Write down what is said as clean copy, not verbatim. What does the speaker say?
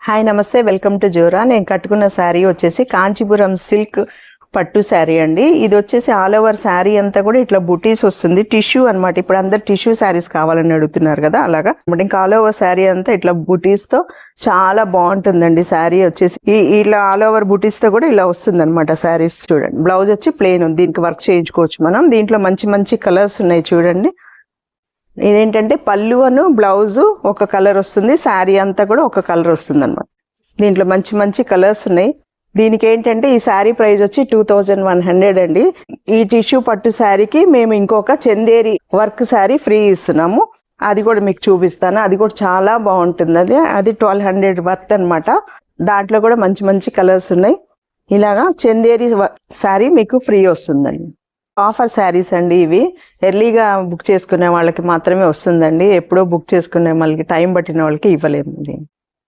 Hi నమస్తే welcome to Zora. నేను కట్టుకున్న శారీ వచ్చేసి కాంచీపురం సిల్క్ పట్టు శారీ అండి. ఇది వచ్చేసి ఆల్ ఓవర్ శారీ అంతా కూడా ఇట్లా బుటీస్ వస్తుంది. టిష్యూ అనమాట. ఇప్పుడు అందరు టిష్యూ శారీస్ కావాలని అడుగుతున్నారు కదా, అలాగా ఇంకా ఆల్ ఓవర్ శారీ అంతా ఇట్లా బుటీస్ తో చాలా బాగుంటుందండి. శారీ వచ్చేసి ఇట్లా ఆల్ ఓవర్ బుటీస్ తో కూడా ఇలా వస్తుంది అనమాట శారీస్. చూడండి, బ్లౌజ్ వచ్చి ప్లెయిన్ ఉంది. దీనికి వర్క్ చేయించుకోవచ్చు మనం. దీంట్లో మంచి మంచి కలర్స్ ఉన్నాయి చూడండి. ఇదేంటంటే పళ్ళు అను బ్లౌజు ఒక కలర్ వస్తుంది, శారీ అంతా కూడా ఒక కలర్ వస్తుంది అనమాట. దీంట్లో మంచి మంచి కలర్స్ ఉన్నాయి. దీనికి ఏంటంటే ఈ శారీ ప్రైస్ వచ్చి 2100 అండి. ఈ టిష్యూ పట్టు శారీకి మేము ఇంకొక చందేరి వర్క్ శారీ ఫ్రీ ఇస్తున్నాము. అది కూడా మీకు చూపిస్తాను. అది కూడా చాలా బాగుంటుంది. అది 1200 వర్త్ అనమాట. దాంట్లో కూడా మంచి మంచి కలర్స్ ఉన్నాయి. ఇలాగా చందేరి శారీ మీకు ఫ్రీ వస్తుందండి. ఆఫర్ శారీస్ అండి ఇవి. ఎర్లీగా బుక్ చేసుకునే వాళ్ళకి మాత్రమే వస్తుందండి. ఎప్పుడో బుక్ చేసుకునే వాళ్ళకి, టైం పట్టిన వాళ్ళకి ఇవ్వలేము.